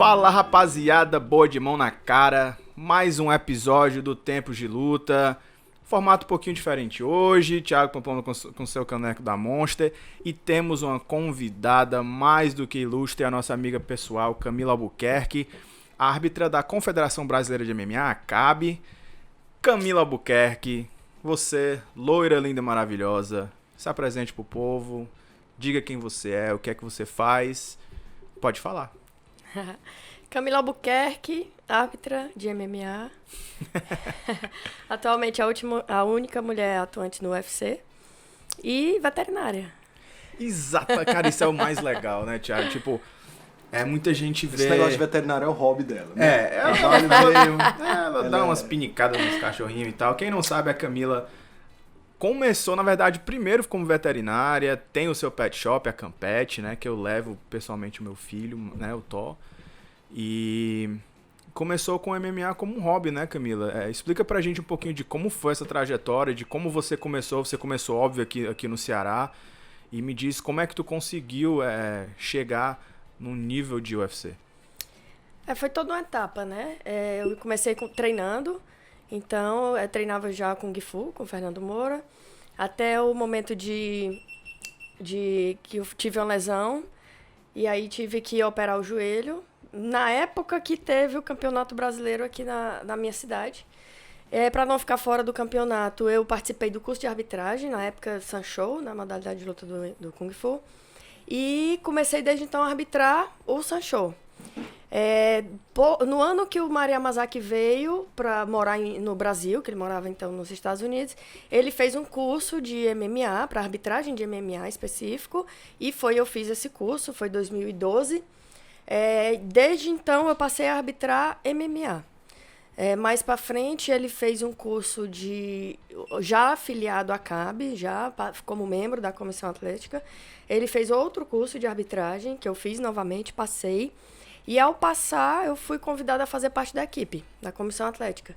Fala, rapaziada, boa de mão na cara, mais um episódio do Tempos de Luta, formato um pouquinho diferente hoje, Thiago Pamplona com seu caneco da Monster, e temos uma convidada mais do que ilustre, a nossa amiga pessoal Camila Albuquerque, árbitra da Confederação Brasileira de MMA, a CAB. Camila Albuquerque, você, loira, linda, maravilhosa, se apresente pro povo, diga quem você é, o que é que você faz, pode falar. Camila Albuquerque, árbitra de MMA. Atualmente a única mulher atuante no UFC. E veterinária. Exato, cara, isso é o mais legal, né, Thiago? Tipo, muita gente vê... Esse negócio de veterinário é o hobby dela, né? Ela dá umas pinicadas nos cachorrinhos e tal. Quem não sabe, a Camila começou, na verdade, primeiro como veterinária, tem o seu pet shop, a Campet, né, que eu levo pessoalmente o meu filho, né, o Thó, e começou com MMA como um hobby, né, Camila? Explica pra gente um pouquinho de como foi essa trajetória, de como você começou, óbvio, aqui no Ceará, e me diz como é que tu conseguiu chegar num nível de UFC. Foi toda uma etapa, né? Eu comecei treinando. Então, eu treinava já com o Gifu, com o Fernando Moura, até o momento de que eu tive uma lesão, e aí tive que operar o joelho, na época que teve o campeonato brasileiro aqui na minha cidade. Para não ficar fora do campeonato, eu participei do curso de arbitragem, na época Sanshou, na modalidade de luta do Kung Fu, e comecei desde então a arbitrar o Sanshou. No ano que o Maria Mazaki veio para morar no Brasil, que ele morava então nos Estados Unidos, ele fez um curso de MMA, para arbitragem de MMA específico, e eu fiz esse curso, foi em 2012. Desde então eu passei a arbitrar MMA. Mais para frente ele fez um curso já afiliado à CAB, já como membro da Comissão Atlética. Ele fez outro curso de arbitragem, que eu fiz novamente, passei. E ao passar, eu fui convidada a fazer parte da equipe, da Comissão Atlética.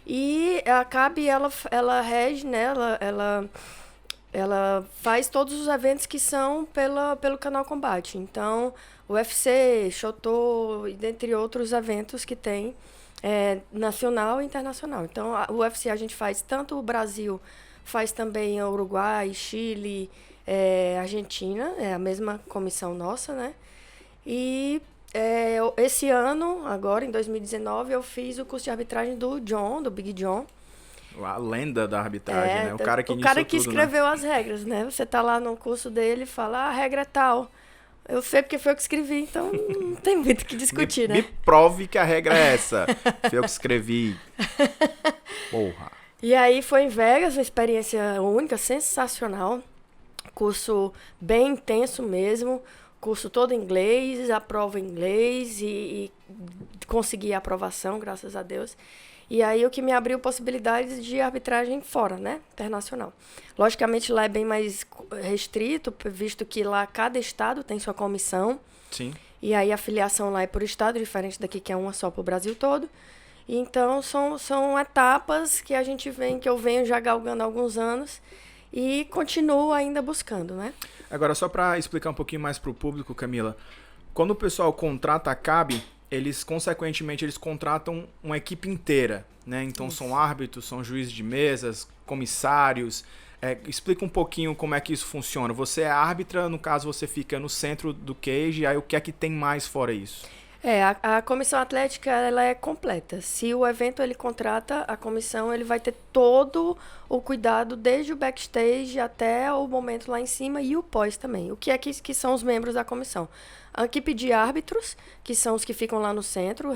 E a CAB, ela rege, né? Ela faz todos os eventos que são pelo Canal Combate. Então, o UFC, Shotô, e dentre outros eventos que tem, nacional e internacional. Então, o UFC a gente faz tanto o Brasil, faz também o Uruguai, Chile, Argentina, é a mesma comissão nossa, né? E... esse ano, agora em 2019, eu fiz o curso de arbitragem do Big John. A lenda da arbitragem, né? O cara que escreveu, né? As regras, né? Você tá lá no curso dele e fala, a regra é tal. Eu sei porque foi eu que escrevi, então não tem muito o que discutir, né? Me prove que a regra é essa. Foi eu que escrevi. Porra. E aí foi em Vegas, uma experiência única, sensacional. Curso bem intenso mesmo. Curso todo em inglês, a prova em inglês e consegui a aprovação, graças a Deus. E aí o que me abriu possibilidades de arbitragem fora, né? Internacional. Logicamente lá é bem mais restrito, visto que lá cada estado tem sua comissão. Sim. E aí a filiação lá é por estado, diferente daqui que é uma só para o Brasil todo. Então são etapas que que eu venho já galgando há alguns anos e continuo ainda buscando, né? Agora, só para explicar um pouquinho mais para o público, Camila, quando o pessoal contrata a CAB, consequentemente, eles contratam uma equipe inteira, né? Então, são árbitros, são juízes de mesas, comissários. Explica um pouquinho como é que isso funciona. Você é árbitra, no caso, você fica no centro do cage, aí o que é que tem mais fora isso? A comissão atlética ela é completa. Se o evento ele contrata a comissão, ele vai ter todo o cuidado, desde o backstage até o momento lá em cima e o pós também. O que é que são os membros da comissão? A equipe de árbitros, que são os que ficam lá no centro,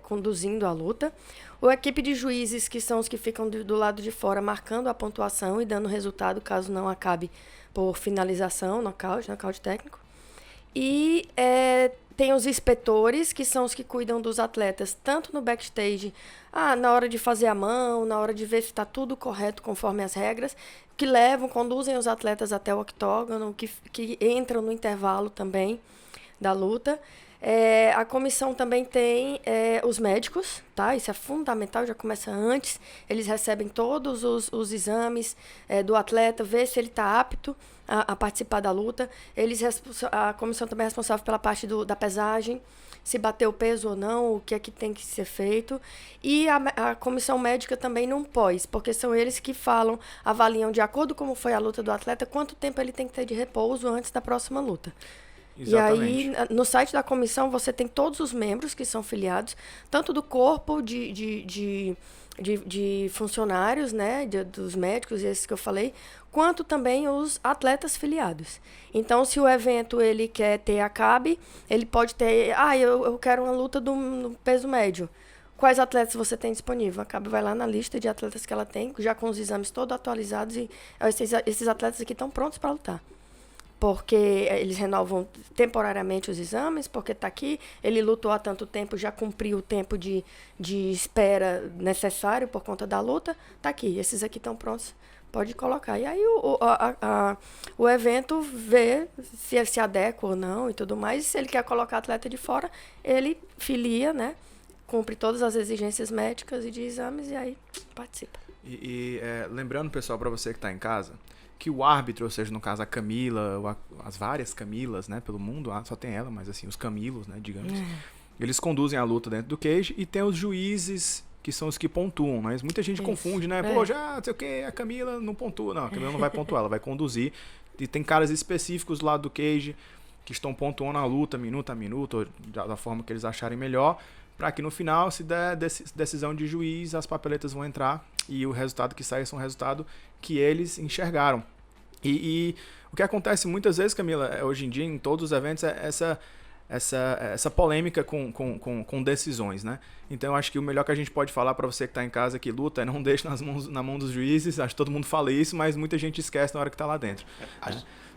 conduzindo a luta. A equipe de juízes, que são os que ficam do lado de fora, marcando a pontuação e dando resultado, caso não acabe por finalização, nocaute técnico. E tem os inspetores, que são os que cuidam dos atletas, tanto no backstage, na hora de fazer a mão, na hora de ver se está tudo correto conforme as regras, que conduzem os atletas até o octógono, que entram no intervalo também da luta. A comissão também tem os médicos, tá? Isso é fundamental, já começa antes. Eles recebem todos os exames do atleta, ver se ele está apto a participar da luta. A comissão também é responsável pela parte da pesagem, se bater o peso ou não, o que é que tem que ser feito. E a comissão médica também não pós, porque são eles que avaliam de acordo com como foi a luta do atleta, quanto tempo ele tem que ter de repouso antes da próxima luta. Exatamente. E aí, no site da comissão, você tem todos os membros que são filiados, tanto do corpo de funcionários, né, dos médicos, esses que eu falei, quanto também os atletas filiados. Então, se o evento ele quer ter a CAB, ele pode ter, eu quero uma luta no peso médio. Quais atletas você tem disponível? A CAB vai lá na lista de atletas que ela tem, já com os exames todos atualizados, e esses atletas aqui estão prontos para lutar. Porque eles renovam temporariamente os exames, porque está aqui, ele lutou há tanto tempo, já cumpriu o tempo de espera necessário por conta da luta, está aqui, esses aqui estão prontos, pode colocar. E aí o evento vê se adequa ou não e tudo mais, e se ele quer colocar atleta de fora, ele filia, né, cumpre todas as exigências médicas e de exames, e aí participa. Lembrando, pessoal, para você que está em casa, que o árbitro, ou seja, no caso a Camila, as várias Camilas, né, pelo mundo, só tem ela, mas assim, os Camilos, né, digamos, eles conduzem a luta dentro do cage, e tem os juízes, que são os que pontuam, né? Muita gente confunde, né? Pô, já, não sei o que, a Camila não pontua. Não, a Camila não vai pontuar, ela vai conduzir. E tem caras específicos lá do cage que estão pontuando a luta, minuto a minuto, da forma que eles acharem melhor, para que no final, se der decisão de juiz, as papeletas vão entrar e o resultado que sai é um resultado que eles enxergaram. E o que acontece muitas vezes, Camila, hoje em dia, em todos os eventos, é essa polêmica com decisões, né? Então, eu acho que o melhor que a gente pode falar para você que está em casa que luta é não deixe na mão dos juízes. Acho que todo mundo fala isso, mas muita gente esquece na hora que está lá dentro.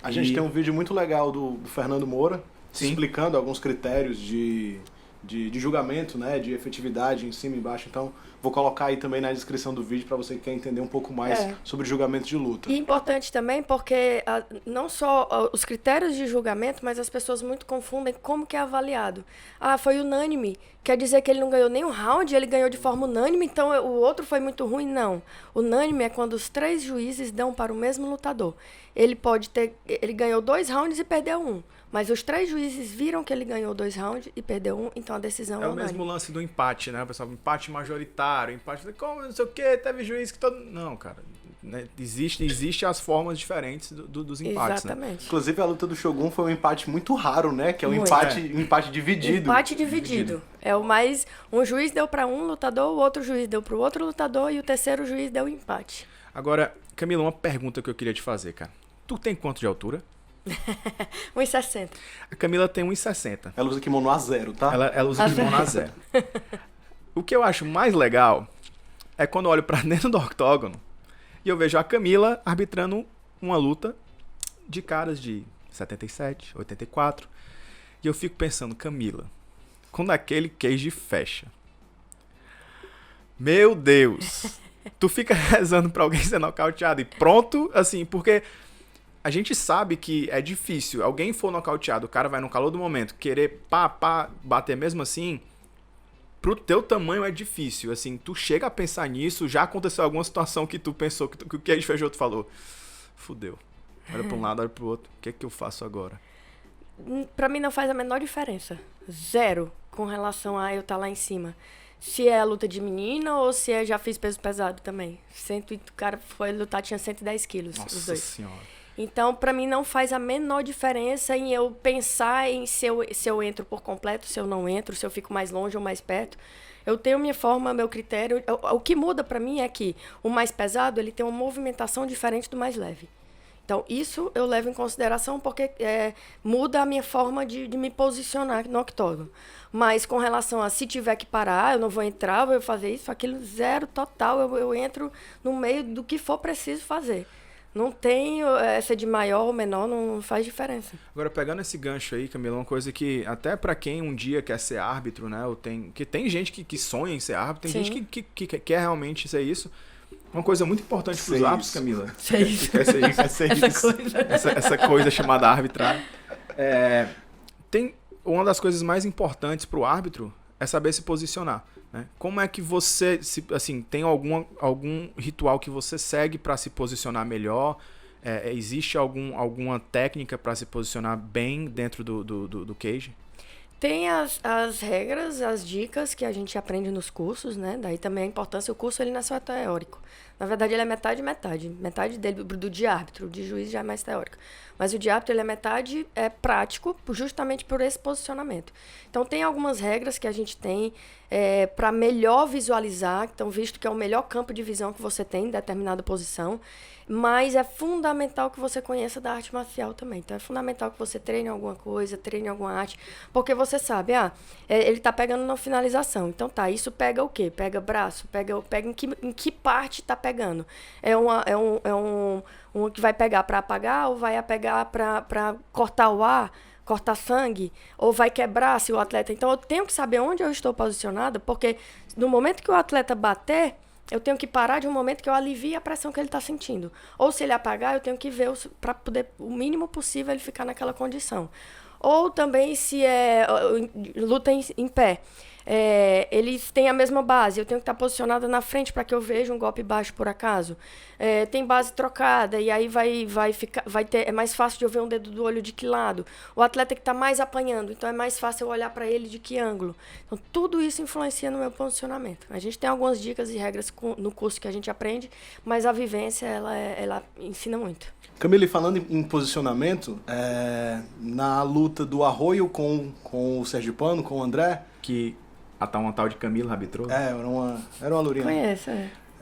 A gente tem um vídeo muito legal do Fernando Moura, explicando alguns critérios de julgamento, né, de efetividade em cima e embaixo. Então, vou colocar aí também na descrição do vídeo para você que quer entender um pouco mais sobre julgamento de luta. E importante também porque não só os critérios de julgamento, mas as pessoas muito confundem como que é avaliado. Foi unânime, quer dizer que ele não ganhou nenhum round, ele ganhou de forma unânime, então o outro foi muito ruim? Não. Unânime é quando os 3 juízes dão para o mesmo lutador. Ele ganhou 2 rounds e perdeu 1. Mas os 3 juízes viram que ele ganhou 2 rounds e perdeu 1, então a decisão é o mesmo lance do empate, né, pessoal? Empate majoritário, empate, como, não sei o que, teve juiz que todo... Não, cara, né? Existe as formas diferentes dos empates. Exatamente. Né? Inclusive, a luta do Shogun foi um empate muito raro, né? Que é um empate dividido. Empate dividido. É o mais... Um juiz deu para um lutador, o outro juiz deu para o outro lutador e o terceiro juiz deu empate. Agora, Camila, uma pergunta que eu queria te fazer, cara. Tu tem quanto de altura? 1,60. A Camila tem 1,60. Ela usa kimono A0, tá? Ela usa kimono A0. O que eu acho mais legal é quando eu olho pra dentro do octógono e eu vejo a Camila arbitrando uma luta de caras de 77, 84. E eu fico pensando, Camila, quando aquele cage fecha, meu Deus, tu fica rezando pra alguém ser nocauteado e pronto, assim, porque... A gente sabe que é difícil. Alguém for nocauteado, o cara vai no calor do momento, querer bater mesmo assim, pro teu tamanho é difícil. Assim, tu chega a pensar nisso, já aconteceu alguma situação que tu pensou, que o que a gente fechou, tu falou, fudeu. Olha pra um lado, olha pro outro. O que é que eu faço agora? Pra mim não faz a menor diferença. 0 com relação a eu estar lá em cima. Se é a luta de menina ou se já fiz peso pesado também. O cara foi lutar, tinha 110 quilos. Nossa os dois. Senhora. Então, para mim, não faz a menor diferença em eu pensar em se eu entro por completo, se eu não entro, se eu fico mais longe ou mais perto. Eu tenho minha forma, meu critério. O que muda para mim é que o mais pesado ele tem uma movimentação diferente do mais leve. Então, isso eu levo em consideração porque muda a minha forma de me posicionar no octógono. Mas com relação a se tiver que parar, eu não vou entrar, vou fazer isso, aquilo, 0 total. Eu entro no meio do que for preciso fazer. Não tem essa de maior ou menor, não faz diferença. Agora, pegando esse gancho aí, Camila, uma coisa que até pra quem um dia quer ser árbitro, né? Que tem gente que sonha em ser árbitro, tem gente que quer realmente ser isso. Uma coisa muito importante pros árbitros, Camila. Ser isso. Quer ser isso. Essa coisa chamada arbitragem. uma das coisas mais importantes para o árbitro é saber se posicionar, né? Como é que você, assim, tem algum ritual que você segue para se posicionar melhor? Existe alguma técnica para se posicionar bem dentro do cage? Tem as regras, as dicas que a gente aprende nos cursos, né? Daí também a importância, o curso ele não é só teórico. Na verdade, ele é metade. Metade dele do de árbitro, o de juiz já é mais teórico. Mas o de árbitro, ele é metade prático, justamente por esse posicionamento. Então, tem algumas regras que a gente tem para melhor visualizar, então, visto que é o melhor campo de visão que você tem em determinada posição, mas é fundamental que você conheça da arte marcial também. Então, é fundamental que você treine alguma coisa, treine alguma arte, porque você sabe, ele tá pegando na finalização. Então, isso pega o quê? Pega braço? Pega em que parte tá pegando? É um que vai pegar para apagar ou vai pegar para cortar o ar, cortar sangue, ou vai quebrar se o atleta... Então, eu tenho que saber onde eu estou posicionada, porque no momento que o atleta bater, eu tenho que parar de um momento que eu alivie a pressão que ele está sentindo. Ou se ele apagar, eu tenho que ver para poder, o mínimo possível, ele ficar naquela condição. Ou também se é luta em pé. Eles têm a mesma base, eu tenho que estar posicionada na frente para que eu veja um golpe baixo por acaso. Tem base trocada, e aí é mais fácil de eu ver um dedo do olho de que lado. O atleta que está mais apanhando, então é mais fácil eu olhar para ele de que ângulo. Então, tudo isso influencia no meu posicionamento. A gente tem algumas dicas e regras no curso que a gente aprende, mas a vivência, ela ensina muito. Camille, falando em posicionamento, na luta do Arroio com o Sergipano, com o André... Que uma tal de Camila arbitrou. Era uma lourinha. Conheço,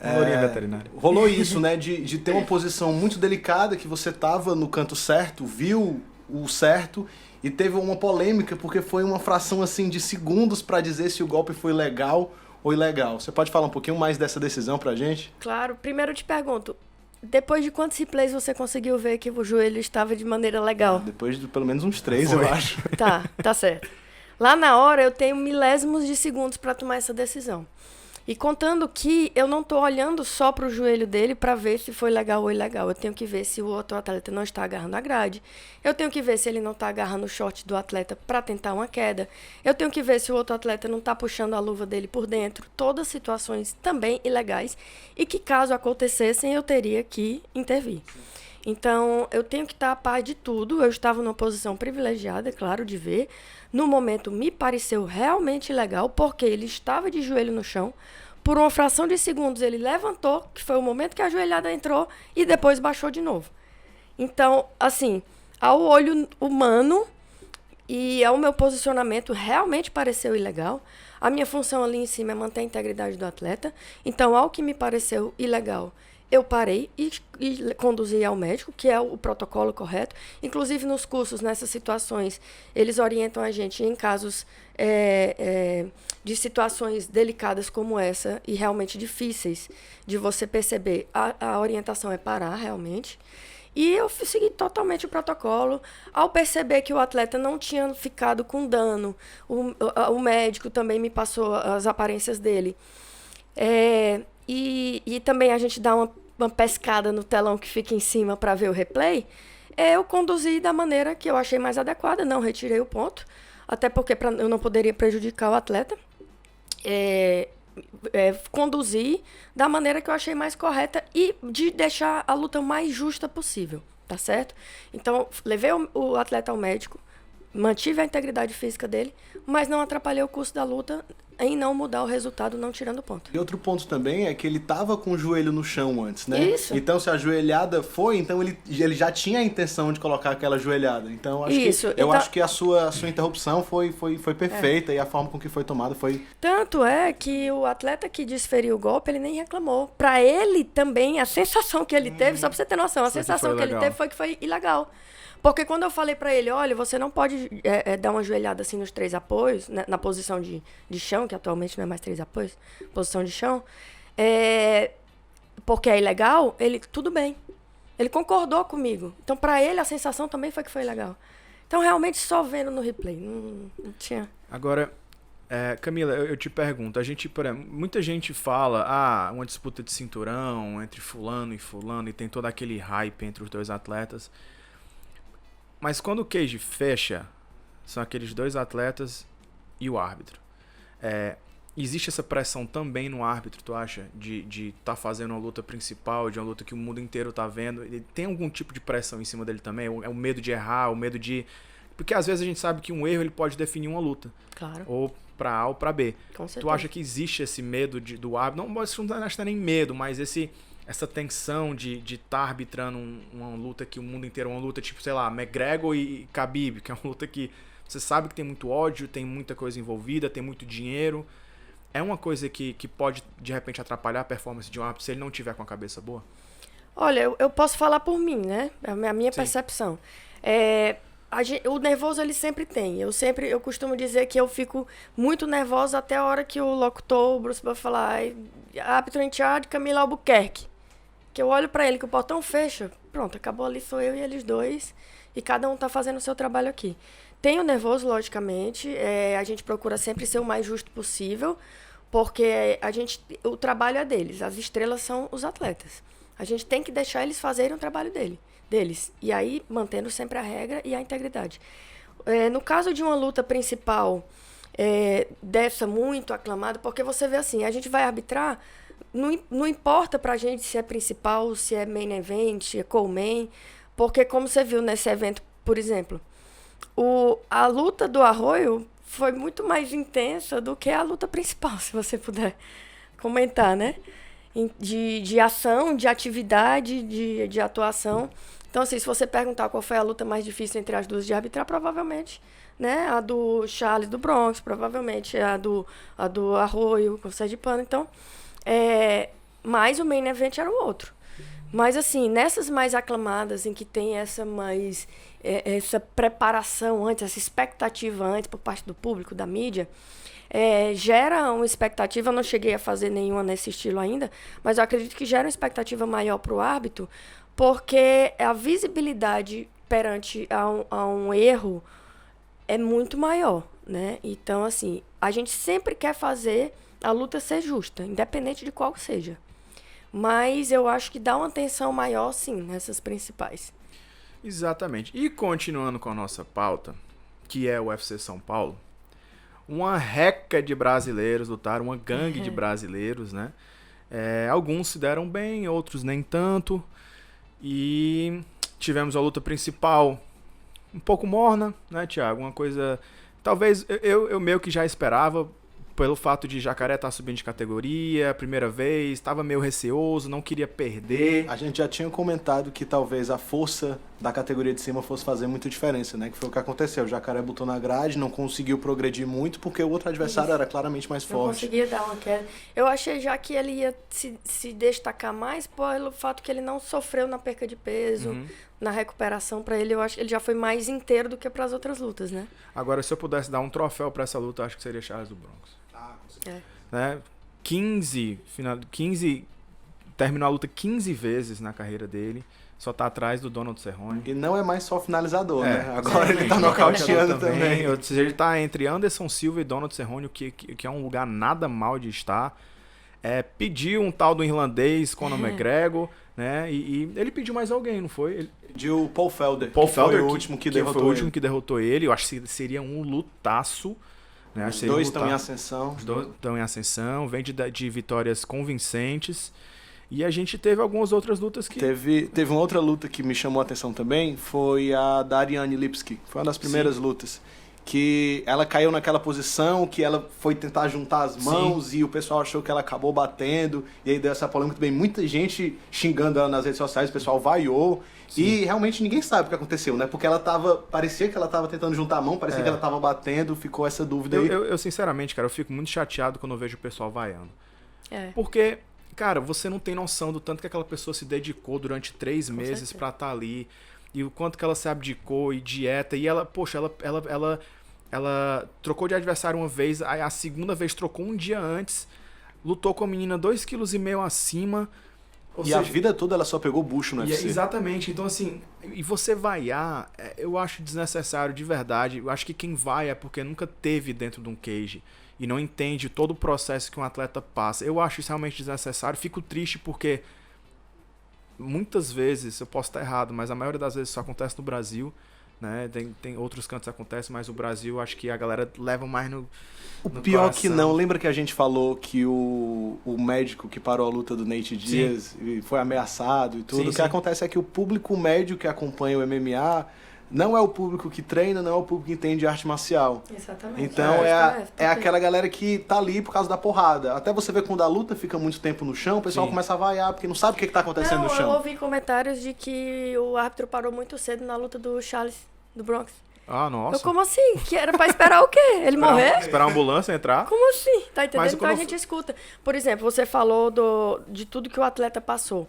Uma lourinha veterinária. Rolou isso, né? De ter uma posição muito delicada, que você tava no canto certo, viu o certo, e teve uma polêmica, porque foi uma fração assim de segundos para dizer se o golpe foi legal ou ilegal. Você pode falar um pouquinho mais dessa decisão pra gente? Claro. Primeiro eu te pergunto, depois de quantos replays você conseguiu ver que o joelho estava de maneira legal? Depois de pelo menos uns 3, eu acho. Tá certo. Lá na hora, eu tenho milésimos de segundos para tomar essa decisão. E contando que eu não estou olhando só para o joelho dele para ver se foi legal ou ilegal. Eu tenho que ver se o outro atleta não está agarrando a grade. Eu tenho que ver se ele não está agarrando o short do atleta para tentar uma queda. Eu tenho que ver se o outro atleta não está puxando a luva dele por dentro. Todas situações também ilegais. E que caso acontecessem, eu teria que intervir. Então, eu tenho que estar a par de tudo. Eu estava numa posição privilegiada, é claro, de ver. No momento, me pareceu realmente legal, porque ele estava de joelho no chão. Por uma fração de segundos, ele levantou, que foi o momento que a joelhada entrou, e depois baixou de novo. Então, assim, ao olho humano e ao meu posicionamento, realmente pareceu ilegal. A minha função ali em cima é manter a integridade do atleta. Então, ao que me pareceu ilegal, eu parei e conduzi ao médico, que é o protocolo correto. Inclusive, nos cursos, nessas situações, eles orientam a gente em casos de situações delicadas como essa e realmente difíceis de você perceber. A orientação é parar, realmente. E eu segui totalmente o protocolo. Ao perceber que o atleta não tinha ficado com dano, o médico também me passou as aparências dele. E também a gente dá uma pescada no telão que fica em cima para ver o replay. Eu conduzi da maneira que eu achei mais adequada, não retirei o ponto, até porque eu não poderia prejudicar o atleta. Conduzi da maneira que eu achei mais correta e de deixar a luta mais justa possível, tá certo? Então, levei o atleta ao médico, mantive a integridade física dele, mas não atrapalhei o curso da luta em não mudar o resultado, não tirando ponto. E outro ponto também é que ele estava com o joelho no chão antes, né? Isso. Então, se a joelhada foi, então ele já tinha a intenção de colocar aquela joelhada. Então, eu acho que a sua interrupção foi perfeita e a forma com que foi tomada foi... Tanto é que o atleta que desferiu o golpe, ele nem reclamou. Pra ele também, a sensação que ele teve, só pra você ter noção, a sensação que ele teve foi que foi ilegal. Porque quando eu falei pra ele, olha, você não pode dar uma joelhada assim nos 3 apoios, né, na posição de chão, que atualmente não é mais 3 apoios, posição de chão, porque é ilegal, ele, tudo bem. Ele concordou comigo. Então, pra ele, a sensação também foi que foi ilegal. Então, realmente, só vendo no replay, não tinha... Agora, Camila, eu te pergunto, muita gente fala, uma disputa de cinturão entre fulano e tem todo aquele hype entre os dois atletas. Mas quando o cage fecha, são aqueles 2 atletas e o árbitro. Existe essa pressão também no árbitro, tu acha? De tá fazendo uma luta principal, de uma luta que o mundo inteiro tá vendo. Ele tem algum tipo de pressão em cima dele também? É o medo de errar, o medo de... Porque às vezes a gente sabe que um erro ele pode definir uma luta. Claro. Ou pra A ou pra B. Com certeza. Tu acha que existe esse medo do árbitro? Não é nem medo, mas essa tensão de estar arbitrando uma luta que o mundo inteiro... Uma luta tipo, sei lá, McGregor e Khabib, que é uma luta que você sabe que tem muito ódio, tem muita coisa envolvida, tem muito dinheiro... É uma coisa que pode, de repente, atrapalhar a performance de um árbitro se ele não tiver com a cabeça boa? Olha, eu posso falar por mim, né? É a minha percepção. O nervoso, ele sempre tem. Eu costumo dizer que eu fico muito nervosa até a hora que o locutor, o Bruce, vai falar árbitro em charge, Camila Albuquerque. Que eu olho pra ele, que o portão fecha. Pronto, acabou ali, sou eu e eles 2. E cada um tá fazendo o seu trabalho aqui. Tem o nervoso, logicamente. A gente procura sempre ser o mais justo possível, porque o trabalho é deles. As estrelas são os atletas. A gente tem que deixar eles fazerem o trabalho deles. E aí, mantendo sempre a regra e a integridade. No caso de uma luta principal, dessa muito aclamada, porque você vê assim, a gente vai arbitrar, não importa pra gente se é principal, se é main event, se é co-main, porque como você viu nesse evento, por exemplo... A luta do Arroio foi muito mais intensa do que a luta principal, se você puder comentar, né? De ação, de atividade, de atuação. Então, assim, se você perguntar qual foi a luta mais difícil entre as duas de arbitrar, provavelmente, né? A do Charles do Bronx, provavelmente a do Arroio com o Sergipano. Então, mas o main event era o outro. Mas, assim, nessas mais aclamadas, em que tem essa preparação antes, essa expectativa antes por parte do público, da mídia, gera uma expectativa. Eu não cheguei a fazer nenhuma nesse estilo ainda, mas eu acredito que gera uma expectativa maior para o árbitro, porque a visibilidade perante a um erro é muito maior, né? Então, assim, a gente sempre quer fazer a luta ser justa, independente de qual seja. Mas eu acho que dá uma atenção maior, sim, nessas principais. Exatamente. E continuando com a nossa pauta, que é o UFC São Paulo, uma reca de brasileiros lutaram, uma gangue de brasileiros, né? Alguns se deram bem, outros nem tanto. E tivemos a luta principal um pouco morna, né, Thiago? Uma coisa... Talvez eu meio que já esperava, pelo fato de Jacaré estar subindo de categoria, primeira vez, estava meio receoso, não queria perder. A gente já tinha comentado que talvez a força da categoria de cima fosse fazer muita diferença, né? Que foi o que aconteceu. O Jacaré botou na grade, não conseguiu progredir muito, porque o outro adversário era claramente mais forte. Não conseguia dar uma queda. Eu achei já que ele ia se destacar mais pelo fato que ele não sofreu na perca de peso, na recuperação. Para ele, eu acho que ele já foi mais inteiro do que para as outras lutas, né? Agora, se eu pudesse dar um troféu para essa luta, acho que seria Charles do Bronx. Né? 15, terminou a luta 15 vezes na carreira dele, só tá atrás do Donald Cerrone. E não é mais só finalizador, né? Agora ele tá nocauteando também. Ou seja, ele tá entre Anderson Silva e Donald Cerrone, o que é um lugar nada mal de estar. Pediu um tal do irlandês, Conor McGregor, né? E ele pediu mais alguém, não foi? Ele pediu o Paul Felder. Paul Felder foi o último que derrotou foi o último que derrotou ele. Eu acho que seria um lutaço. Né? Os dois estão em ascensão. Os dois estão em ascensão, vem de vitórias convincentes. E a gente teve algumas outras lutas que... Teve uma outra luta que me chamou a atenção também, foi a da Ariane Lipski. Foi uma das primeiras lutas. Que ela caiu naquela posição, que ela foi tentar juntar as mãos e o pessoal achou que ela acabou batendo. E aí deu essa polêmica também. Muita gente xingando ela nas redes sociais, o pessoal vaiou. Sim. E realmente ninguém sabe o que aconteceu, né? Porque parecia que ela tava tentando juntar a mão, parecia que ela tava batendo, ficou essa dúvida aí. Eu sinceramente, cara, eu fico muito chateado quando eu vejo o pessoal vaiando. Porque, cara, você não tem noção do tanto que aquela pessoa se dedicou durante 3 meses pra estar ali. E o quanto que ela se abdicou e dieta. E ela, poxa, ela trocou de adversário uma vez, aí a segunda vez trocou um dia antes, lutou com a menina 2,5 kg acima. E a vida toda ela só pegou bucho no UFC. Exatamente. Então, assim, e você vaiar, eu acho desnecessário de verdade. Eu acho que quem vai é porque nunca teve dentro de um cage e não entende todo o processo que um atleta passa. Eu acho isso realmente desnecessário. Fico triste porque muitas vezes, eu posso estar errado, mas a maioria das vezes isso acontece no Brasil. né? Tem outros cantos que acontecem, mas o Brasil, acho que a galera leva mais no Pior coração. que não. Lembra que a gente falou que o médico que parou a luta do Nate Diaz e foi ameaçado e tudo? Sim, o que sim. acontece é que o público médio que acompanha o MMA não é o público que treina, não é o público que entende arte marcial. Exatamente. Então é aquela galera que tá ali por causa da porrada. Até você ver quando a luta fica muito tempo no chão, o pessoal Sim. começa a vaiar, porque não sabe o que tá acontecendo no Eu chão. ouvi comentários de que o árbitro parou muito cedo na luta do Charles, do Bronx. Ah, nossa. Eu, como assim? Que era pra esperar o quê? Ele morrer? Esperar a ambulância entrar? Como assim? Tá entendendo? Mas Então quando a gente escuta. Por exemplo, você falou de tudo que o atleta passou.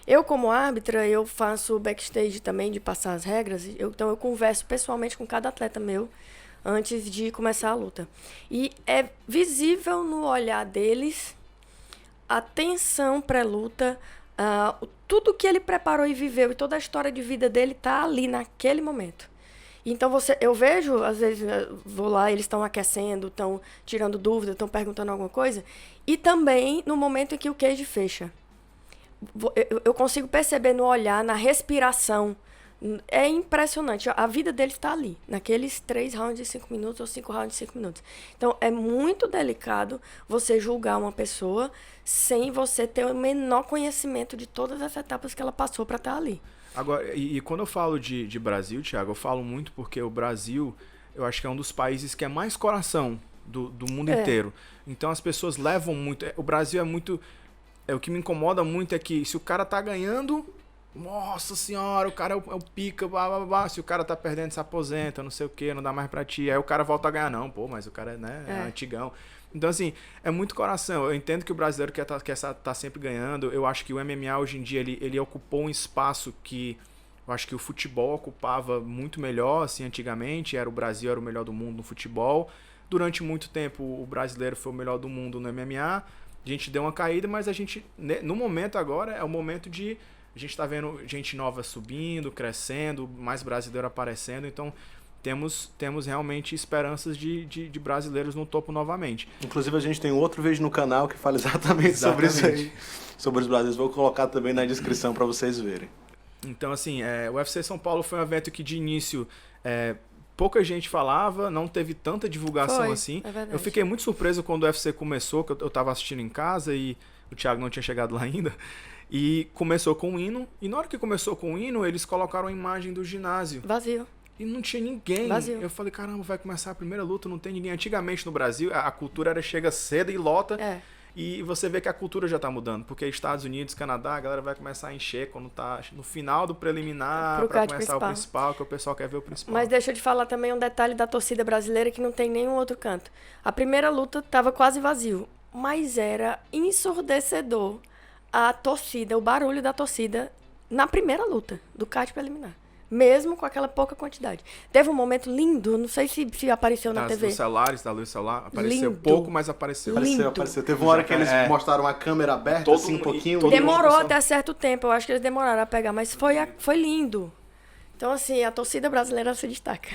Eu, como árbitra, eu faço backstage também de passar as regras. Então eu converso pessoalmente com cada atleta meu antes de começar a luta. E é visível no olhar deles a tensão pré-luta, tudo que ele preparou e viveu e toda a história de vida dele tá ali naquele momento. Então eu vejo, às vezes, vou lá, eles estão aquecendo, estão tirando dúvida, estão perguntando alguma coisa. E também no momento em que o cage fecha. Eu consigo perceber no olhar, na respiração. É impressionante. A vida dele está ali, naqueles 3 rounds de 5 minutos ou 5 rounds de 5 minutos. Então, é muito delicado você julgar uma pessoa sem você ter o menor conhecimento de todas as etapas que ela passou para estar ali. Agora, e quando eu falo de Brasil, Thiago, eu falo muito porque o Brasil, eu acho que é um dos países que é mais coração do mundo inteiro. Então, as pessoas levam muito... O Brasil é muito... O que me incomoda muito é que se o cara tá ganhando, nossa senhora, o cara é o pica, blá, blá, blá. Se o cara tá perdendo, se aposenta, não sei o que, não dá mais pra ti. Aí o cara volta a ganhar, não, pô, mas o cara é antigão. Então, assim, é muito coração. Eu entendo que o brasileiro quer tá sempre ganhando. Eu acho que o MMA hoje em dia, ele ocupou um espaço que eu acho que o futebol ocupava muito melhor, assim, antigamente. O Brasil era o melhor do mundo no futebol. Durante muito tempo, o brasileiro foi o melhor do mundo no MMA. A gente deu uma caída, mas a gente, no momento agora, é o momento de... A gente tá vendo gente nova subindo, crescendo, mais brasileiro aparecendo, então temos realmente esperanças de brasileiros no topo novamente. Inclusive a gente tem outro vídeo no canal que fala exatamente sobre isso aí, sobre os brasileiros. Vou colocar também na descrição para vocês verem. Então, assim, o UFC São Paulo foi um evento que de início... pouca gente falava, não teve tanta divulgação assim. É verdade. Eu fiquei muito surpreso quando o UFC começou, que eu tava assistindo em casa e o Thiago não tinha chegado lá ainda. E começou com o hino. E na hora que começou com o hino, eles colocaram a imagem do ginásio. Vazio. E não tinha ninguém. Vazio. Eu falei, caramba, vai começar a primeira luta, não tem ninguém. Antigamente no Brasil, a cultura era chega cedo e lota. E você vê que a cultura já tá mudando. Porque Estados Unidos, Canadá, a galera vai começar a encher quando tá no final do preliminar, pra começar o principal, que o pessoal quer ver o principal. Mas deixa eu te falar também um detalhe da torcida brasileira que não tem nenhum outro canto. A primeira luta tava quase vazio, mas era ensurdecedor a torcida, o barulho da torcida na primeira luta do card preliminar. Mesmo com aquela pouca quantidade. Teve um momento lindo, não sei se apareceu na TV. Dos celulares, da luz celular, apareceu Lindo. pouco, mas apareceu. Apareceu. Teve uma hora que eles mostraram a câmera aberta, Todo assim, um mundo- pouquinho. todo Demorou mundo- até certo tempo, eu acho que eles demoraram a pegar, mas foi lindo. Então, assim, a torcida brasileira se destaca.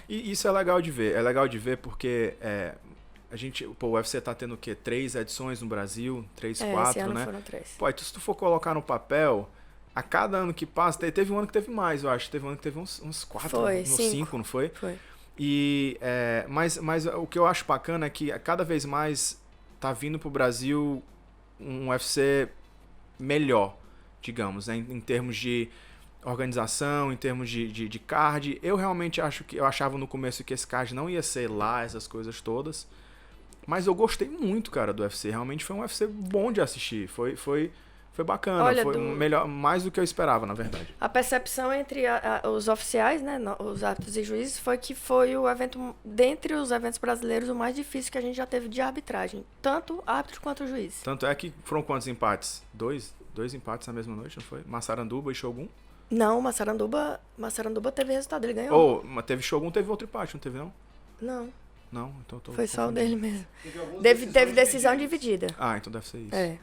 E isso é legal de ver. É legal de ver porque a gente, o UFC tá tendo o quê? 3 edições no Brasil, 3, 4, esse ano né? foram 3. Pô, então se tu for colocar no papel, a cada ano que passa, teve um ano que teve mais, eu acho. Teve um ano que teve uns 4, Foi, uns 5. 5, não foi? Foi. E, mas o que eu acho bacana é que cada vez mais tá vindo pro Brasil um UFC melhor, digamos, né? Em termos de organização, em termos de card. Eu realmente eu achava no começo que esse card não ia ser lá, essas coisas todas. Mas eu gostei muito, cara, do UFC. Realmente foi um UFC bom de assistir. Foi bacana. Olha, foi melhor, mais do que eu esperava, na verdade. A percepção entre os oficiais, né, os árbitros e juízes, foi que foi o evento, dentre os eventos brasileiros, o mais difícil que a gente já teve de arbitragem. Tanto árbitro quanto juiz. Tanto é que foram quantos empates? Dois empates na mesma noite, não foi? Massaranduba e Shogun? Não, Massaranduba teve resultado, ele ganhou. Mas teve Shogun, teve outro empate, não teve não? Não, Não, então eu tô foi só o confundindo. dele mesmo. Teve decisão dividida. Ah, então deve ser isso. É.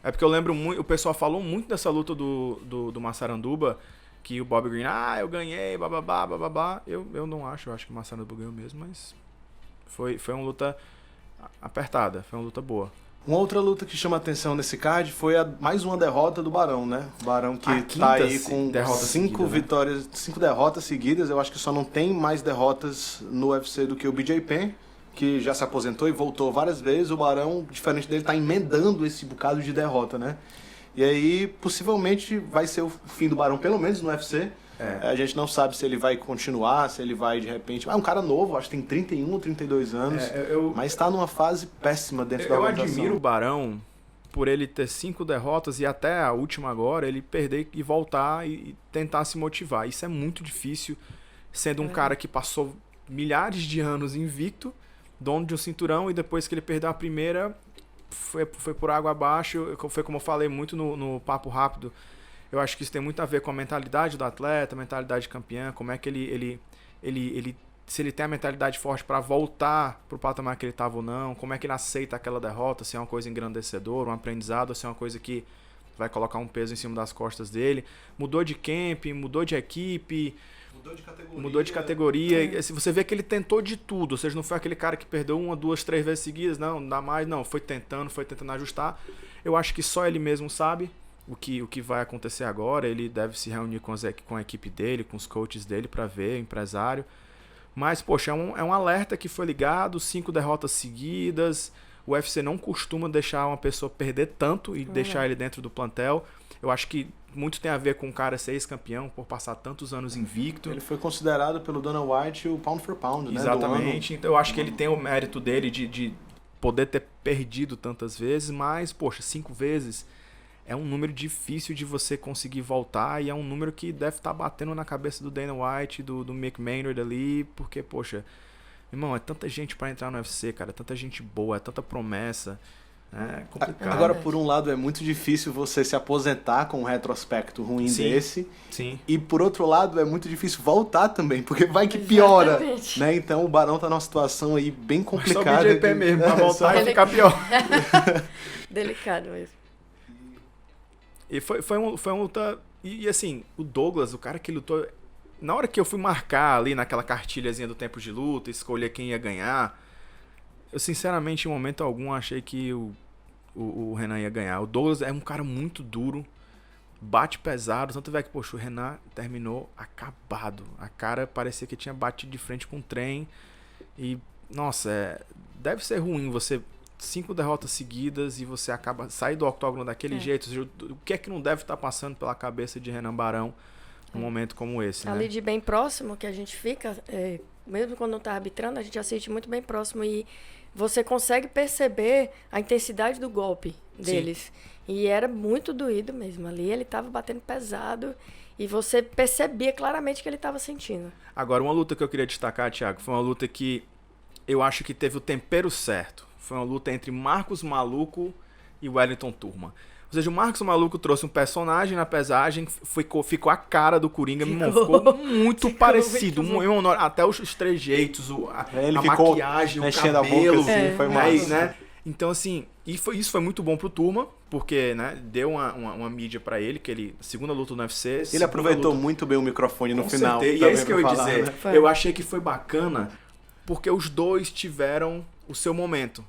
Porque eu lembro muito, o pessoal falou muito dessa luta do Massaranduba, que o Bob Green, eu ganhei, bababá, bababá. Eu não acho, eu acho que o Massaranduba ganhou mesmo, mas foi uma luta apertada, foi uma luta boa. Uma outra luta que chama atenção nesse card foi mais uma derrota do Barão, né? O Barão que tá aí com 5 vitórias, 5 derrotas seguidas. Eu acho que só não tem mais derrotas no UFC do que o BJ Penn, que já se aposentou e voltou várias vezes. O Barão, diferente dele, tá emendando esse bocado de derrota, né? E aí, possivelmente, vai ser o fim do Barão, pelo menos no UFC. A gente não sabe se ele vai continuar, se ele vai de repente... É um cara novo, acho que tem 31 ou 32 anos, mas está numa fase péssima dentro da organização. Eu admiro o Barão por ele ter 5 derrotas e até a última agora ele perder e voltar e tentar se motivar. Isso é muito difícil, sendo um cara que passou milhares de anos invicto, dono de um cinturão, e depois que ele perdeu a primeira, foi por água abaixo. Foi como eu falei muito no Papo Rápido. Eu acho que isso tem muito a ver com a mentalidade do atleta, a mentalidade de campeão, como é que ele se ele tem a mentalidade forte para voltar pro patamar que ele estava ou não, como é que ele aceita aquela derrota, se é uma coisa engrandecedora, um aprendizado, ou se é uma coisa que vai colocar um peso em cima das costas dele. Mudou de camp, mudou de equipe, mudou de categoria. Se você vê que ele tentou de tudo, ou seja, não foi aquele cara que perdeu 1, 2, 3 vezes seguidas, não dá mais, não, foi tentando ajustar. Eu acho que só ele mesmo sabe o que vai acontecer agora. Ele deve se reunir com a equipe dele, com os coaches dele para ver, empresário. Mas, poxa, é um alerta que foi ligado, 5 derrotas seguidas. O UFC não costuma deixar uma pessoa perder tanto e deixar ele dentro do plantel. Eu acho que muito tem a ver com o cara ser ex-campeão, por passar tantos anos invicto. Ele foi considerado pelo Dana White o pound for pound, né? Exatamente. Então eu acho que ele tem o mérito dele de poder ter perdido tantas vezes, mas, poxa, 5 vezes é um número difícil de você conseguir voltar, e é um número que deve estar batendo na cabeça do Dana White, do Mick Maynard ali, porque, poxa, irmão, é tanta gente para entrar no UFC, cara, é tanta gente boa, é tanta promessa, é complicado. Agora, por um lado, é muito difícil você se aposentar com um retrospecto ruim desse, e por outro lado, é muito difícil voltar também, porque vai que piora, né? Então o Barão tá numa situação aí bem complicada. Só o BJP mesmo, pra voltar vai ficar pior. Delicado mesmo. E foi uma luta... E assim, o Douglas, o cara que lutou... Na hora que eu fui marcar ali naquela cartilhazinha do tempo de luta, escolher quem ia ganhar, eu sinceramente, em momento algum, achei que o Renan ia ganhar. O Douglas é um cara muito duro, bate pesado, tanto é que, poxa, o Renan terminou acabado. A cara parecia que tinha batido de frente com um trem. E, nossa, deve ser ruim você... 5 derrotas seguidas e você acaba sair do octógono daquele jeito. O que é que não deve estar passando pela cabeça de Renan Barão num momento como esse, Ali né? de bem próximo que a gente fica, mesmo quando não está arbitrando, a gente assiste muito bem próximo e você consegue perceber a intensidade do golpe deles. Sim. E era muito doído mesmo. Ali ele estava batendo pesado e você percebia claramente que ele estava sentindo. Agora, uma luta que eu queria destacar, Thiago, foi uma luta que eu acho que teve o tempero certo. Foi uma luta entre Marcos Maluco e Wellington Turma. Ou seja, o Marcos Maluco trouxe um personagem na pesagem, ficou a cara do Coringa, ficou muito parecido. Até os trejeitos, a maquiagem, o cabelo. A boca, assim, foi massa. Né? Então, assim, isso foi muito bom pro Turma, porque, né, deu uma mídia pra ele, que ele, segunda luta no UFC... Ele aproveitou muito bem o microfone no final. E é isso que eu ia dizer. Né? Eu achei que foi bacana, porque os dois tiveram o seu momento.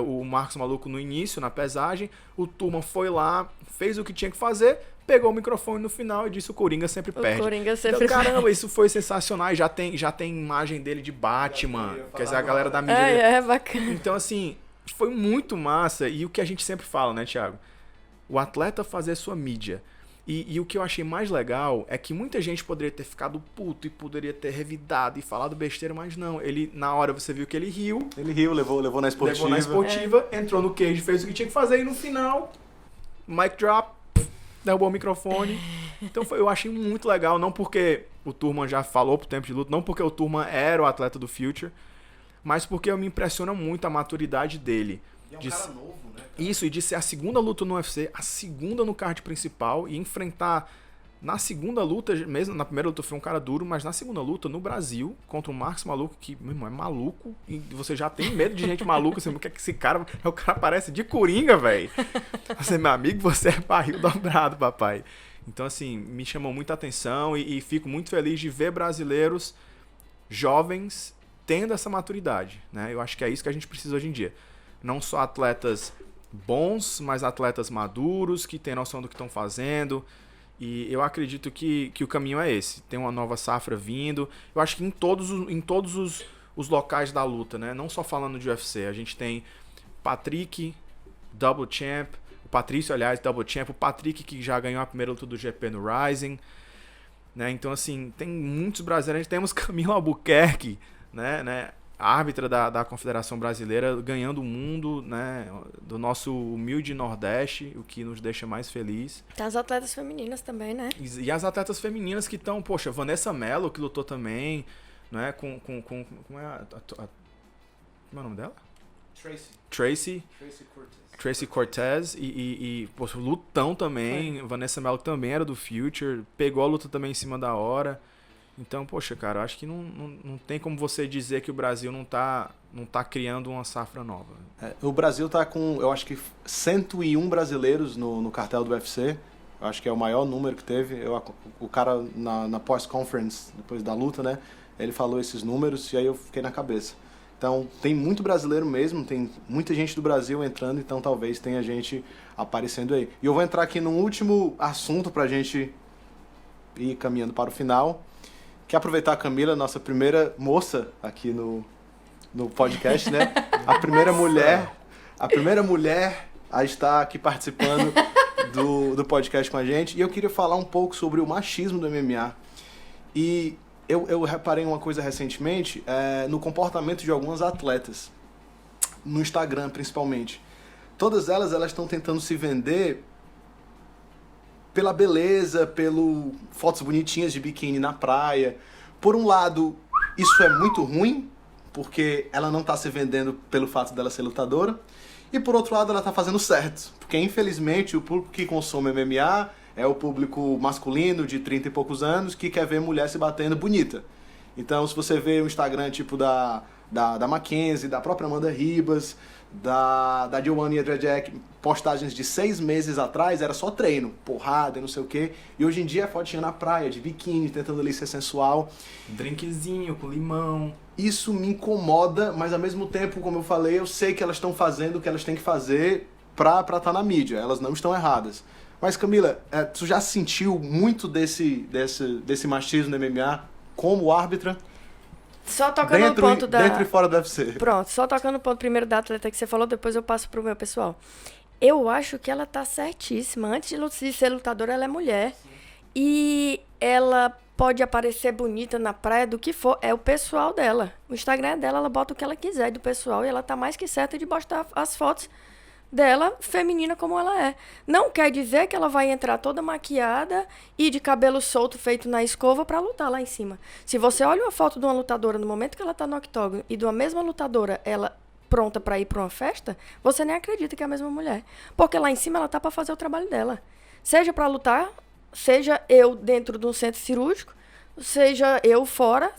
O Marcos Maluco no início, na pesagem, o Turma foi lá, fez o que tinha que fazer, pegou o microfone no final e disse: o Coringa sempre perde. Coringa sempre perde. Caramba, isso foi sensacional. E já tem imagem dele de Batman, quer dizer, a galera da mídia. É bacana. Então, assim, foi muito massa. E o que a gente sempre fala, né, Thiago? O atleta fazer sua mídia. E o que eu achei mais legal é que muita gente poderia ter ficado puto e poderia ter revidado e falado besteira, mas não. Ele, na hora, você viu que ele riu. Ele riu, levou na esportiva. Entrou no cage, fez o que tinha que fazer e no final, mic drop, derrubou o microfone. Então eu achei muito legal, não porque o Turma já falou pro tempo de luta, não porque o Turma era o atleta do Future, mas porque me impressiona muito a maturidade dele. E é um cara novo, né? Isso, e de ser a segunda luta no UFC, a segunda no card principal, e enfrentar na segunda luta, mesmo na primeira luta foi um cara duro, mas na segunda luta no Brasil, contra o Marcos Maluco, que, meu irmão, é maluco, e você já tem medo de gente maluca, você não quer que esse cara, o cara parece de Coringa, velho. Você, meu amigo, você é barril dobrado, papai. Então, assim, me chamou muita atenção e fico muito feliz de ver brasileiros jovens tendo essa maturidade, né? Eu acho que é isso que a gente precisa hoje em dia. Não só atletas bons, mas atletas maduros, que têm noção do que estão fazendo. E eu acredito que o caminho é esse. Tem uma nova safra vindo. Eu acho que em todos os locais da luta, né? Não só falando de UFC. A gente tem Patrick, Double Champ. O Patrício, aliás, Double Champ. O Patrick, que já ganhou a primeira luta do GP no Rising. Né? Então, assim, tem muitos brasileiros. Temos Camila Albuquerque, né? Árbitra da Confederação Brasileira, ganhando o mundo, né, do nosso humilde Nordeste, o que nos deixa mais feliz. Tem as atletas femininas também, né? E as atletas femininas que estão, poxa, Vanessa Mello, que lutou também, né, como é como é o nome dela? Tracy Cortez e poxa, lutão também. Foi. Vanessa Mello também era do Future, pegou a luta também em cima da hora. Então, poxa, cara, eu acho que não tem como você dizer que o Brasil não tá criando uma safra nova. O Brasil tá com, eu acho que 101 brasileiros no cartel do UFC. Eu acho que é o maior número que teve. O cara na post-conference, depois da luta, né, ele falou esses números e aí eu fiquei na cabeça. Então, tem muito brasileiro mesmo, tem muita gente do Brasil entrando, então talvez tenha gente aparecendo aí. E eu vou entrar aqui num último assunto pra gente ir caminhando para o final. Quer aproveitar a Camila, nossa primeira moça aqui no podcast, né? A primeira mulher a estar aqui participando do podcast com a gente. E eu queria falar um pouco sobre o machismo do MMA. E eu reparei uma coisa recentemente no comportamento de algumas atletas, no Instagram principalmente. Todas elas estão tentando se vender pela beleza, pelo fotos bonitinhas de biquíni na praia. Por um lado, isso é muito ruim, porque ela não está se vendendo pelo fato dela ser lutadora. E por outro lado, ela está fazendo certo, porque infelizmente o público que consome MMA é o público masculino de 30 e poucos anos que quer ver mulher se batendo bonita. Então, se você vê o Instagram tipo da Mackenzie, da própria Amanda Ribas, da Joanne Jędrzejczyk, postagens de 6 meses atrás, era só treino, porrada e não sei o quê. E hoje em dia é fotinha na praia, de biquíni, tentando ali ser sensual. Drinkzinho com limão. Isso me incomoda, mas ao mesmo tempo, como eu falei, eu sei que elas estão fazendo o que elas têm que fazer pra estar na mídia. Elas não estão erradas. Mas Camila, tu já sentiu muito desse machismo no MMA como árbitra? Só tocando no ponto dentro e fora do UFC. Pronto, só tocando no ponto primeiro da atleta que você falou, depois eu passo pro meu pessoal. Eu acho que ela tá certíssima. Antes de ser lutadora, ela é mulher. Sim. E ela pode aparecer bonita na praia, do que for. É o pessoal dela. O Instagram é dela, ela bota o que ela quiser do pessoal. E ela tá mais que certa de postar as fotos dela, feminina como ela é. Não quer dizer que ela vai entrar toda maquiada e de cabelo solto feito na escova pra lutar lá em cima. Se você olha uma foto de uma lutadora no momento que ela tá no octógono e de uma mesma lutadora, ela pronta pra ir pra uma festa, você nem acredita que é a mesma mulher. Porque lá em cima ela tá pra fazer o trabalho dela. Seja pra lutar, seja eu dentro de um centro cirúrgico, seja eu fora,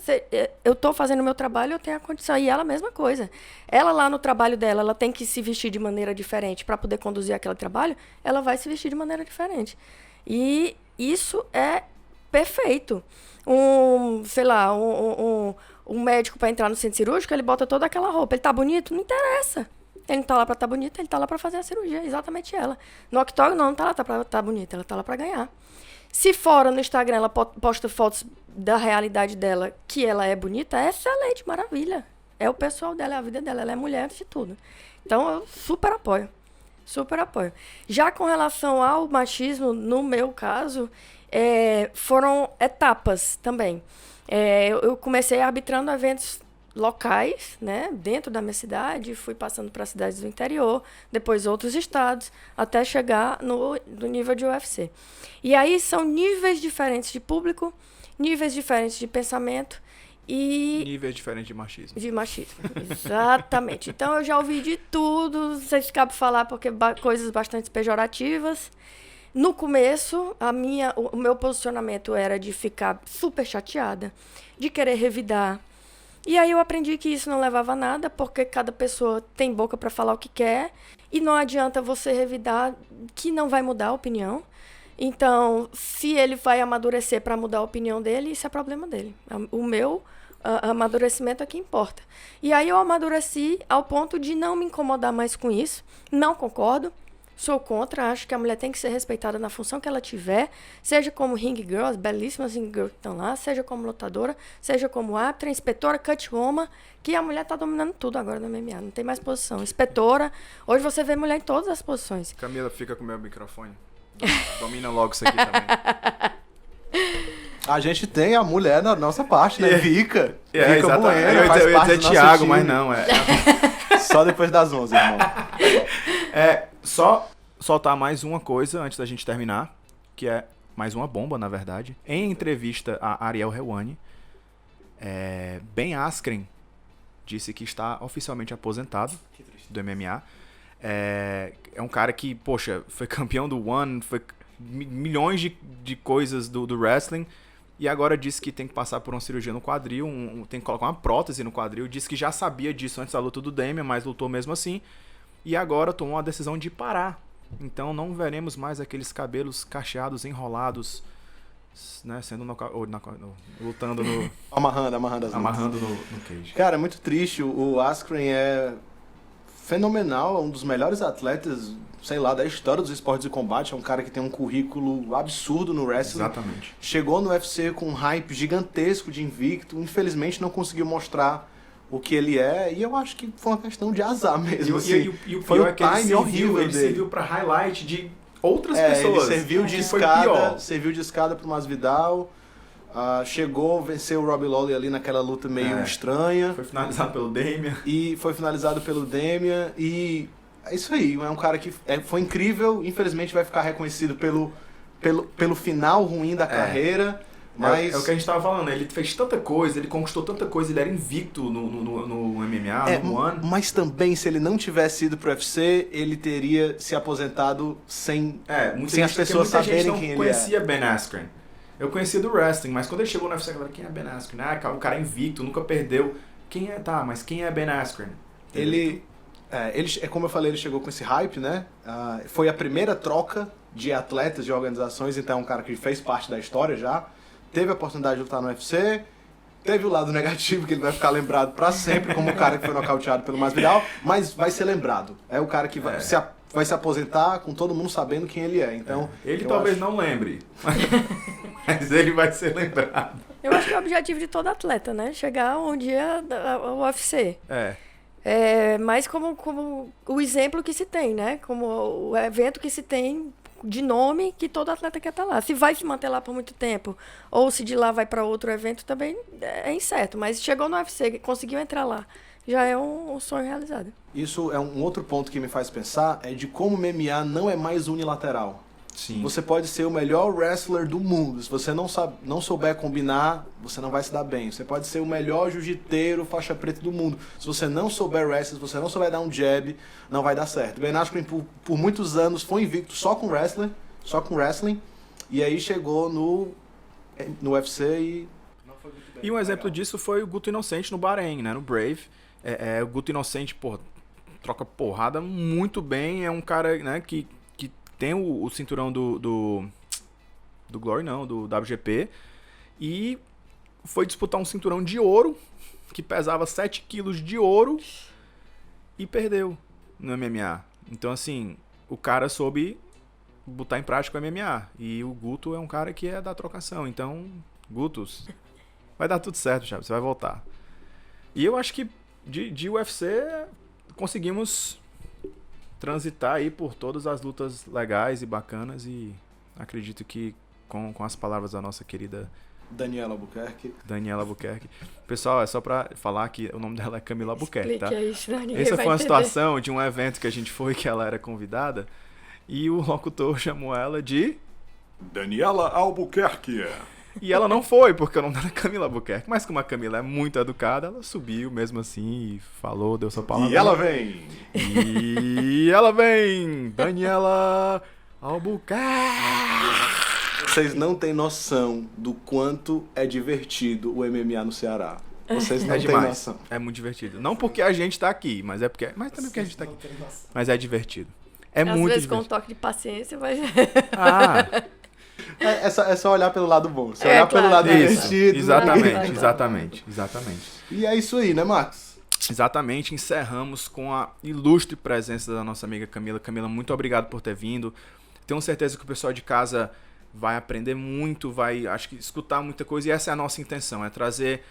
eu tô fazendo o meu trabalho, eu tenho a condição. E ela, a mesma coisa. Ela lá no trabalho dela, ela tem que se vestir de maneira diferente para poder conduzir aquele trabalho, ela vai se vestir de maneira diferente. E isso é perfeito. Um médico para entrar no centro cirúrgico, ele bota toda aquela roupa. Ele tá bonito? Não interessa. Ele não tá lá para estar bonito, ele tá lá para fazer a cirurgia, exatamente ela. No octógono, não tá lá para estar bonita, ela tá lá para ganhar. Se fora no Instagram ela posta fotos da realidade dela, que ela é bonita, é excelente, maravilha. É o pessoal dela, é a vida dela, ela é mulher antes de tudo. Então eu super apoio. Super apoio. Já com relação ao machismo, no meu caso, foram etapas também. Eu comecei arbitrando eventos locais, né, dentro da minha cidade, fui passando para cidades do interior, depois outros estados, até chegar no nível de UFC. E aí são níveis diferentes de público, níveis diferentes de pensamento e... níveis diferentes de machismo. De machismo, exatamente. Então eu já ouvi de tudo, não sei se cabe falar porque coisas bastante pejorativas. No começo, o meu posicionamento era de ficar super chateada, de querer revidar. E aí eu aprendi que isso não levava a nada, porque cada pessoa tem boca para falar o que quer, e não adianta você revidar, que não vai mudar a opinião. Então, se ele vai amadurecer para mudar a opinião dele, isso é problema dele. O meu Amadurecimento é que importa. E aí eu amadureci ao ponto de não me incomodar mais com isso. Não concordo. Sou contra, acho que a mulher tem que ser respeitada na função que ela tiver, seja como ring girl, as belíssimas ring girls que estão lá, seja como lutadora, seja como árbitra, inspetora, catwoman, que a mulher tá dominando tudo agora no MMA, não tem mais posição. Inspetora, hoje você vê mulher em todas as posições. Camila, fica com o meu microfone. Domina logo isso aqui também. A gente tem a mulher na nossa parte, né? Fica. Exatamente. Bueno, eu ia dizer Thiago, mas não, Só depois das 11, irmão. Só soltar mais uma coisa antes da gente terminar, que é mais uma bomba, na verdade. Em entrevista a Ariel Helwani, Ben Askren disse que está oficialmente aposentado do MMA. É um cara que, poxa, foi campeão do One, foi milhões de coisas do wrestling, e agora disse que tem que passar por uma cirurgia no quadril, tem que colocar uma prótese no quadril. Disse que já sabia disso antes da luta do Damian, mas lutou mesmo assim. E agora tomou a decisão de parar. Então não veremos mais aqueles cabelos cacheados, enrolados, né, sendo lutando no... Amarrando no cage. Cara, é muito triste. O Askren é fenomenal, é um dos melhores atletas, sei lá, da história dos esportes de combate. É um cara que tem um currículo absurdo no wrestling. Exatamente. Chegou no UFC com um hype gigantesco de invicto. Infelizmente não conseguiu mostrar o que ele é, e eu acho que foi uma questão de azar mesmo. E o pior é que ele serviu pra highlight de outras pessoas. Ele serviu de escada pro Masvidal, chegou, venceu o Robbie Lawler ali naquela luta meio estranha. Foi finalizado pelo Damian. E é isso aí, é um cara que foi incrível, infelizmente vai ficar reconhecido pelo final ruim da carreira. Mas... É o que a gente tava falando, ele fez tanta coisa, ele conquistou tanta coisa, ele era invicto no MMA, no One. Mas também, se ele não tivesse ido pro UFC, ele teria se aposentado sem as pessoas saberem quem ele é. Muita gente não conhecia Ben Askren. Eu conhecia do wrestling, mas quando ele chegou no UFC, a galera, quem é Ben Askren? O cara é invicto, nunca perdeu. Mas quem é Ben Askren? Ele, como eu falei, ele chegou com esse hype, né? Foi a primeira troca de atletas, de organizações, então é um cara que fez parte da história já. Teve a oportunidade de lutar no UFC, teve o lado negativo, que ele vai ficar lembrado pra sempre como o cara que foi nocauteado pelo Masvidal, mas vai ser lembrado. É o cara que vai se aposentar com todo mundo sabendo quem ele é. Então, ele talvez não lembre, mas ele vai ser lembrado. Eu acho que é o objetivo de todo atleta, né? Chegar um dia ao UFC. Mas como o exemplo que se tem, né? Como o evento que se tem de nome que todo atleta quer estar lá. Se vai se manter lá por muito tempo, ou se de lá vai para outro evento, também é incerto. Mas chegou no UFC, conseguiu entrar lá, já é um sonho realizado. Isso é um outro ponto que me faz pensar, é de como o MMA não é mais unilateral. Sim. Você pode ser o melhor wrestler do mundo. Se você não souber combinar, você não vai se dar bem. Você pode ser o melhor jiu-jiteiro, faixa preta do mundo. Se você não souber wrestling, se você não souber dar um jab, não vai dar certo. Ben Askren, por muitos anos, foi invicto só com wrestling. E aí chegou no UFC e não foi muito bem. E um exemplo disso foi o Guto Inocente no Bahrein, né? No Brave. O Guto Inocente, troca porrada muito bem. É um cara, né, que tem o cinturão do Glory, não, do WGP, e foi disputar um cinturão de ouro, que pesava 7 quilos de ouro, e perdeu no MMA. Então, assim, o cara soube botar em prática o MMA, e o Guto é um cara que é da trocação. Então, Gutos, vai dar tudo certo, Chaves, você vai voltar. E eu acho que de UFC conseguimos transitar aí por todas as lutas legais e bacanas, e acredito que com as palavras da nossa querida Daniela Albuquerque. Pessoal, é só pra falar que o nome dela é Camila Albuquerque, tá? Isso, essa foi uma situação de um evento que a gente foi, que ela era convidada, e o locutor chamou ela de Daniela Albuquerque. E ela não foi, porque o nome dela é Camila Albuquerque. Mas como a Camila é muito educada, ela subiu mesmo assim e falou, deu sua palavra. E ela vem! Daniela Albuquerque! Vocês não têm noção do quanto é divertido o MMA no Ceará. Vocês não têm noção. É muito divertido. Não porque a gente tá aqui, mas também porque a gente tá aqui. Mas é divertido. É Às muito vezes divertido. com um toque de paciência, mas... É só olhar pelo lado bom. Se olhar pelo lado divertido. Exatamente. E é isso aí, né, Marcos? Exatamente, encerramos com a ilustre presença da nossa amiga Camila. Camila, muito obrigado por ter vindo. Tenho certeza que o pessoal de casa vai aprender muito, vai, acho que, escutar muita coisa. E essa é a nossa intenção, é trazer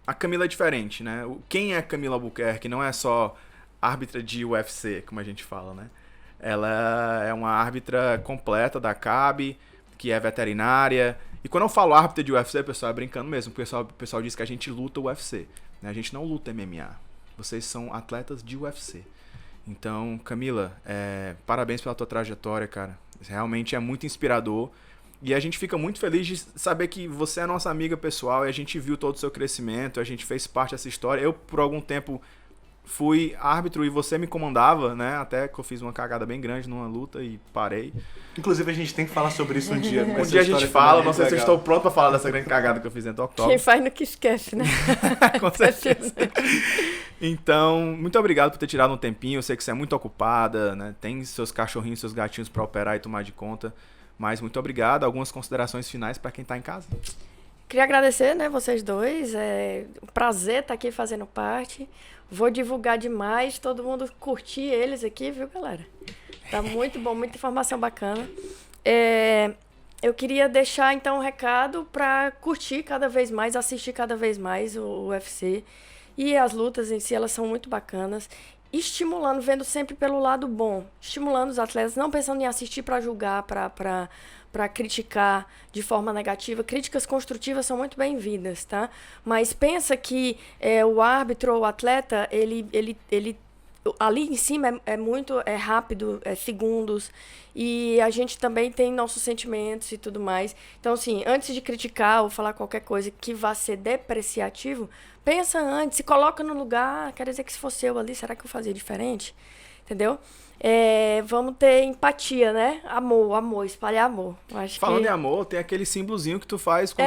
a Camila diferente, né? Quem é Camila Albuquerque não é só árbitra de UFC, como a gente fala, né? Ela é uma árbitra completa da CAB, que é veterinária. E quando eu falo árbitra de UFC, pessoal, é brincando mesmo. O pessoal diz que a gente luta UFC. Né? A gente não luta MMA. Vocês são atletas de UFC. Então, Camila, parabéns pela tua trajetória, cara. Realmente é muito inspirador. E a gente fica muito feliz de saber que você é nossa amiga pessoal e a gente viu todo o seu crescimento, a gente fez parte dessa história. Eu, por algum tempo, fui árbitro e você me comandava, né? Até que eu fiz uma cagada bem grande numa luta e parei. Inclusive, a gente tem que falar sobre isso um dia. Um dia a gente fala, não sei se eu estou pronto pra falar dessa grande cagada que eu fiz dentro do octógono. Quem faz nunca esquece, né? Com certeza. Então, muito obrigado por ter tirado um tempinho. Eu sei que você é muito ocupada, né? Tem seus cachorrinhos, seus gatinhos pra operar e tomar de conta. Mas muito obrigado. Algumas considerações finais pra quem tá em casa. Queria agradecer, né, vocês dois. É um prazer estar aqui fazendo parte. Vou divulgar demais. Todo mundo curtir eles aqui, viu, galera? Tá muito bom, muita informação bacana. Eu queria deixar, então, um recado para curtir cada vez mais, assistir cada vez mais o UFC. E as lutas em si, elas são muito bacanas. Estimulando, vendo sempre pelo lado bom. Estimulando os atletas, não pensando em assistir para julgar, para criticar de forma negativa. Críticas construtivas são muito bem-vindas, tá? Mas pensa que o árbitro ou o atleta, ele ali em cima é rápido, é segundos, e a gente também tem nossos sentimentos e tudo mais. Então, assim, antes de criticar ou falar qualquer coisa que vá ser depreciativo, pensa antes, se coloca no lugar, quer dizer que se fosse eu ali, será que eu fazia diferente? Entendeu? Vamos ter empatia, né? Amor, espalhar amor. Falando em amor, tem aquele símbolozinho que tu faz com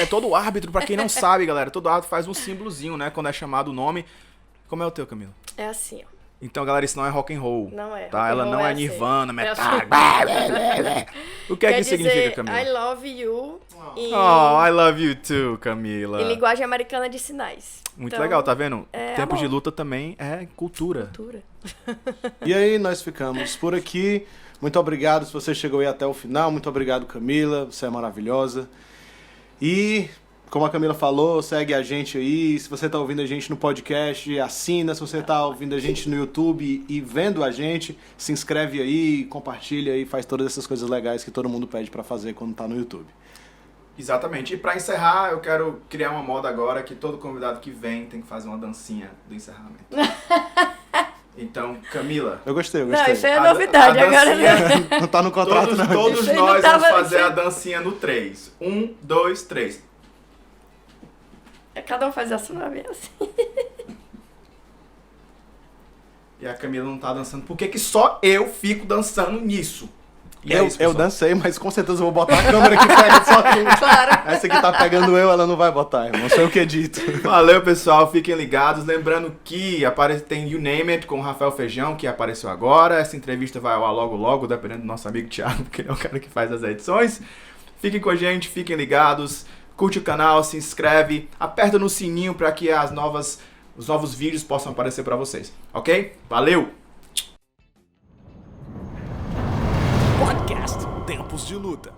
todo árbitro, pra quem não sabe, galera, todo árbitro faz um símbolozinho, né? Quando é chamado o nome. Como é o teu, Camila? É assim, ó. Então, galera, isso não é rock and roll. Não é. Tá? Ela não é Nirvana, metal. O que Quer que dizer, significa, Camila? I love you. Oh, I love you too, Camila. Em linguagem americana de sinais. Muito então, legal, tá vendo? Tempo amor. de luta também é cultura. E aí, nós ficamos por aqui. Muito obrigado se você chegou aí até o final. Muito obrigado, Camila. Você é maravilhosa. E, como a Camila falou, segue a gente aí. Se você tá ouvindo a gente no podcast, assina. Se você tá ouvindo a gente no YouTube e vendo a gente, se inscreve aí, compartilha aí, faz todas essas coisas legais que todo mundo pede pra fazer quando tá no YouTube. Exatamente. E pra encerrar, eu quero criar uma moda agora que todo convidado que vem tem que fazer uma dancinha do encerramento. Então, Camila. Eu gostei. Não, isso é novidade agora. Não tá no contrato, não. Todos nós vamos fazer a dancinha no 3. 1, 2, 3. Cada um faz a sua vez assim. E a Camila não tá dançando. Por que só eu fico dançando nisso? E eu dancei, mas com certeza eu vou botar a câmera que pega só tu. Claro. Essa que tá pegando ela não vai botar, irmão. Sou eu que edito. Valeu, pessoal. Fiquem ligados. Lembrando que tem You Name It com o Rafael Feijão, que apareceu agora. Essa entrevista vai ao ar logo, dependendo do nosso amigo Thiago, porque ele é o cara que faz as edições. Fiquem com a gente, fiquem ligados. Curte o canal, se inscreve, aperta no sininho para que os novos vídeos possam aparecer para vocês, ok? Valeu! Podcast Tempos de Luta.